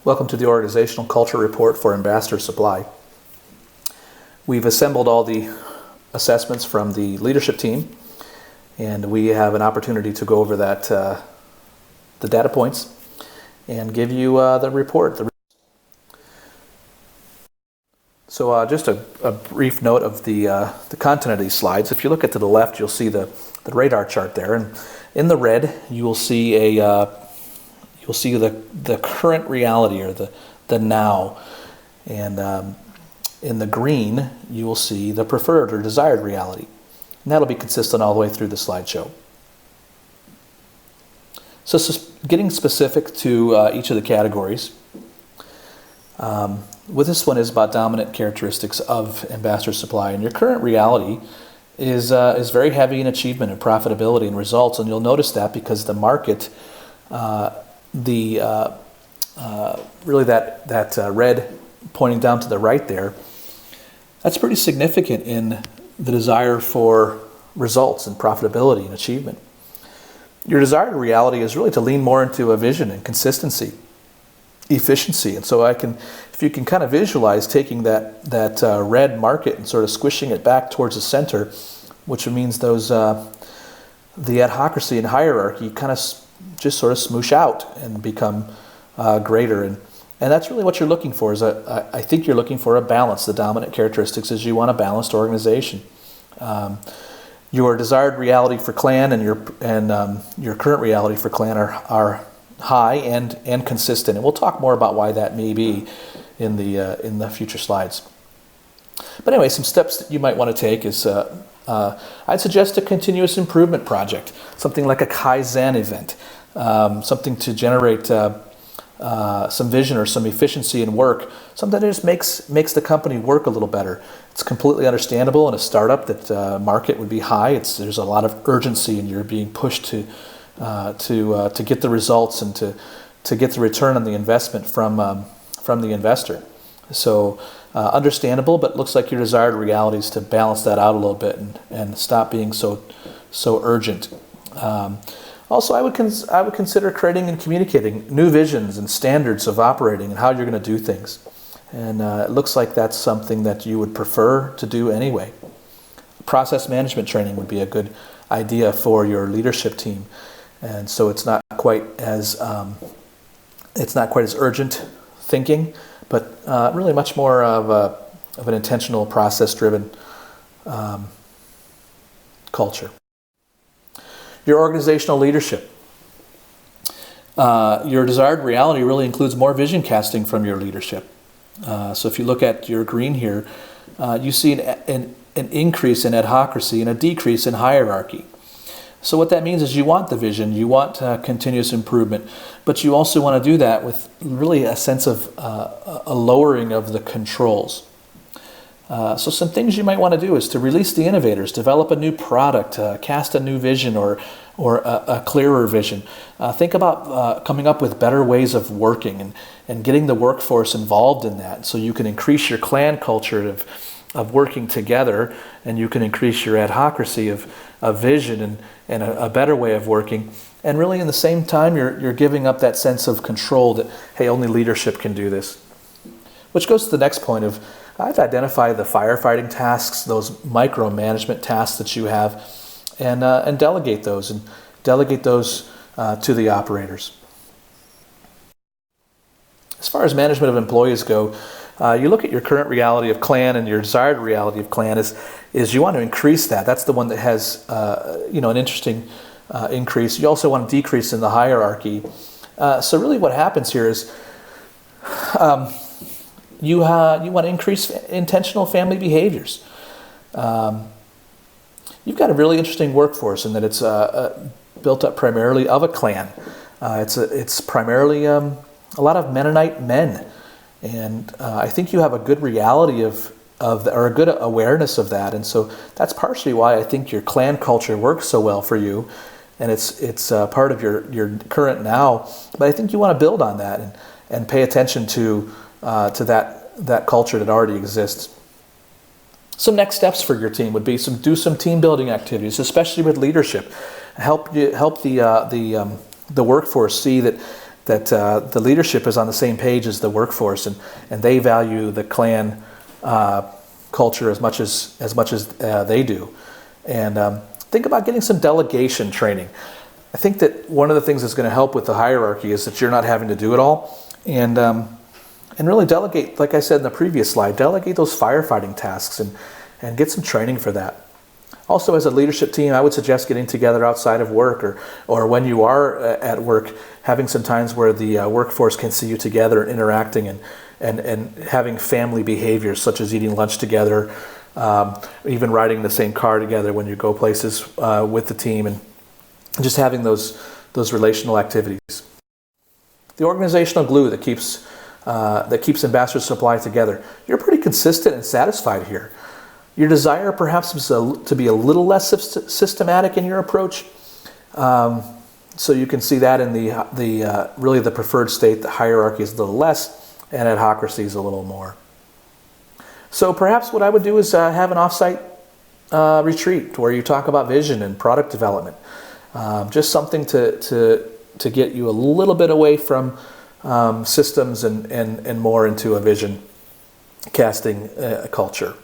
Welcome to the Organizational Culture Report for Ambassador Supply. We've assembled all the assessments from the leadership team, and we have an opportunity to go over that, the data points, and give you the report. So just a brief note of the content of these slides. If you look at to the left, you'll see the radar chart there, and in the red you will see the current reality, or the now, and in the green you will see the preferred or desired reality, and that'll be consistent all the way through the slideshow. So getting specific to each of the categories, with this one is about dominant characteristics of Ambassador Supply, and your current reality is very heavy in achievement and profitability and results, and you'll notice that because the market, really that red pointing down to the right there, that's pretty significant in the desire for results and profitability and achievement. Your desired reality is really to lean more into a vision and consistency, efficiency, and so if you can kind of visualize taking that red market and sort of squishing it back towards the center, which means those the adhocracy and hierarchy kind of just sort of smoosh out and become greater, and that's really what you're looking for. I think you're looking for a balance. The dominant characteristics is you want a balanced organization. Your desired reality for clan and your current reality for clan are high and consistent, and we'll talk more about why that may be in the future slides. But anyway, some steps that you might want to take is I'd suggest a continuous improvement project, something like a Kaizen event, something to generate some vision or some efficiency in work, something that just makes the company work a little better. It's completely understandable in a startup that market would be high. There's a lot of urgency, and you're being pushed to get the results and to get the return on the investment from the investor. So understandable, but looks like your desired reality is to balance that out a little bit and stop being so urgent. Also, I would consider creating and communicating new visions and standards of operating and how you're going to do things. And it looks like that's something that you would prefer to do anyway. Process management training would be a good idea for your leadership team, and so it's not quite as urgent thinking, but really much more of an intentional, process-driven culture. Your organizational leadership. Your desired reality really includes more vision casting from your leadership. So if you look at your green here, you see an increase in adhocracy and a decrease in hierarchy. So what that means is you want the vision, you want continuous improvement, but you also want to do that with really a sense of a lowering of the controls. So some things you might want to do is to release the innovators, develop a new product, cast a new vision or a clearer vision. Think about coming up with better ways of working and getting the workforce involved in that, so you can increase your clan culture of working together, and you can increase your adhocracy of vision and a better way of working. And really, in the same time, you're giving up that sense of control that, hey, only leadership can do this. Which goes to the next point of, I've identified the firefighting tasks, those micromanagement tasks that you have, and delegate those to the operators. As far as management of employees go, you look at your current reality of clan and your desired reality of clan is you want to increase that. That's the one that has an interesting increase. You also want to decrease in the hierarchy. So really what happens here is you want to increase intentional family behaviors. You've got a really interesting workforce in that it's built up primarily of a clan. It's primarily a lot of Mennonite men. And I think you have a good reality or a good awareness of that, and so that's partially why I think your clan culture works so well for you, and it's part of your current now. But I think you want to build on that and pay attention to that culture that already exists. Some next steps for your team would be do some team building activities, especially with leadership. Help the workforce see that the leadership is on the same page as the workforce, and they value the clan culture as much as they do. And think about getting some delegation training. I think that one of the things that's going to help with the hierarchy is that you're not having to do it all, and really delegate, like I said in the previous slide, delegate those firefighting tasks and get some training for that. Also, as a leadership team, I would suggest getting together outside of work, or when you are at work, having some times where the workforce can see you together and interacting and having family behaviors such as eating lunch together, even riding the same car together when you go places with the team, and just having those relational activities. The organizational glue that keeps Ambassador Supply together. You're pretty consistent and satisfied here. Your desire perhaps is to be a little less systematic in your approach. So you can see that in really the preferred state. The hierarchy is a little less, and adhocracy is a little more. So perhaps what I would do is have an offsite retreat where you talk about vision and product development. Just something to get you a little bit away from systems and more into a vision casting culture.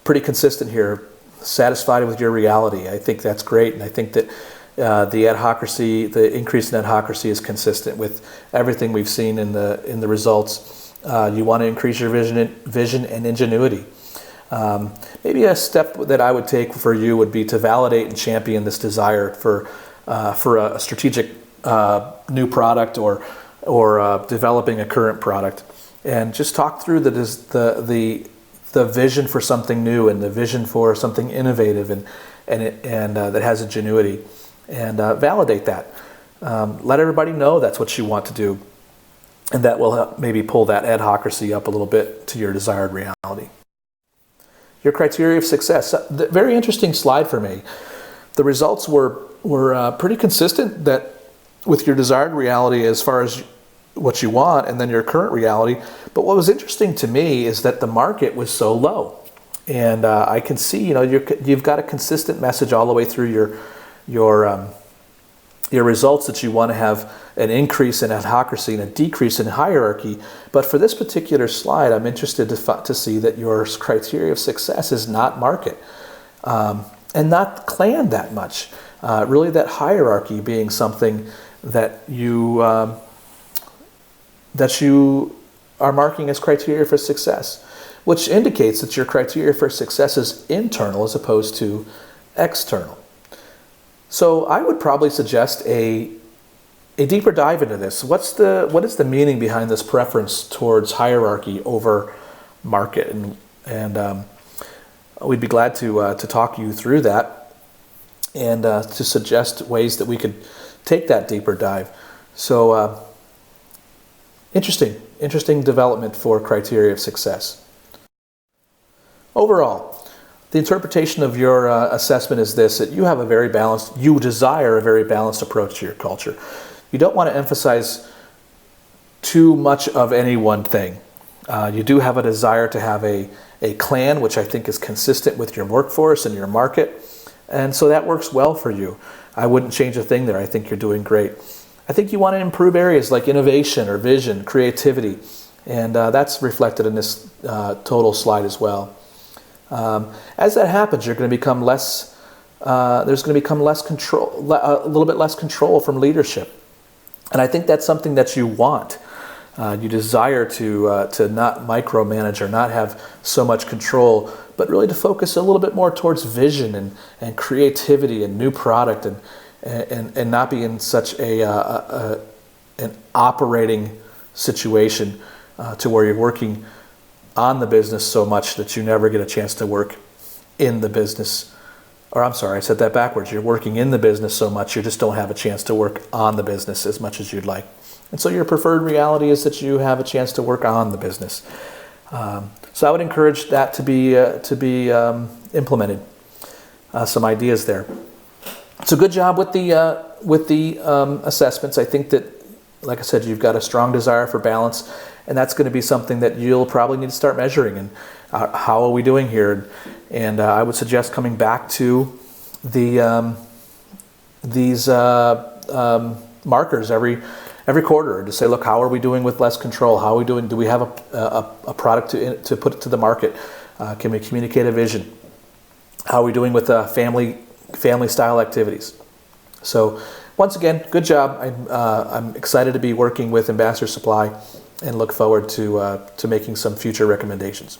Pretty consistent here, satisfied with your reality. I think that's great, and I think that the increase in adhocracy is consistent with everything we've seen in the results. You want to increase your vision and ingenuity. Maybe a step that I would take for you would be to validate and champion this desire for a strategic new product or developing a current product, and just talk through the vision for something new and the vision for something innovative and that has ingenuity, and validate that. Let everybody know that's what you want to do, and that will help maybe pull that adhocracy up a little bit to your desired reality. Your criteria of success. Very interesting slide for me. The results were pretty consistent that with your desired reality as far as what you want, and then your current reality. But what was interesting to me is that the market was so low, and I can see you've got a consistent message all the way through your results that you want to have an increase in adhocracy and a decrease in hierarchy. But for this particular slide, I'm interested to see that your criteria of success is not market and not clan that much. Really, that hierarchy being something that you are marking as criteria for success, which indicates that your criteria for success is internal as opposed to external. So I would probably suggest a deeper dive into this. What is the meaning behind this preference towards hierarchy over market? And we'd be glad to talk you through that and to suggest ways that we could take that deeper dive. So interesting development for criteria of success. Overall, the interpretation of your assessment is this: that you desire a very balanced approach to your culture. You don't want to emphasize too much of any one thing. You do have a desire to have a clan, which I think is consistent with your workforce and your market, and so that works well for you. I wouldn't change a thing there. I think you're doing great. I think you want to improve areas like innovation or vision, creativity, and that's reflected in this total slide as well. As that happens, you're going to become less. There's going to become less control, a little bit less control from leadership, and I think that's something that you want. You desire to not micromanage or not have so much control, but really to focus a little bit more towards vision and creativity and new product and not be in such an operating situation to where you're working on the business so much that you never get a chance to work in the business. Or I'm sorry, I said that backwards. You're working in the business so much you just don't have a chance to work on the business as much as you'd like. And so your preferred reality is that you have a chance to work on the business. So I would encourage that to be implemented. Some ideas there. So good job with the assessments. I think that, like I said, you've got a strong desire for balance, and that's going to be something that you'll probably need to start measuring. And how are we doing here? And I would suggest coming back to these markers every quarter to say, look, how are we doing with less control? How are we doing? Do we have a product to put to the market? Can we communicate a vision? How are we doing with family style activities? So once again, good job. I'm excited to be working with Ambassador Supply and look forward to making some future recommendations.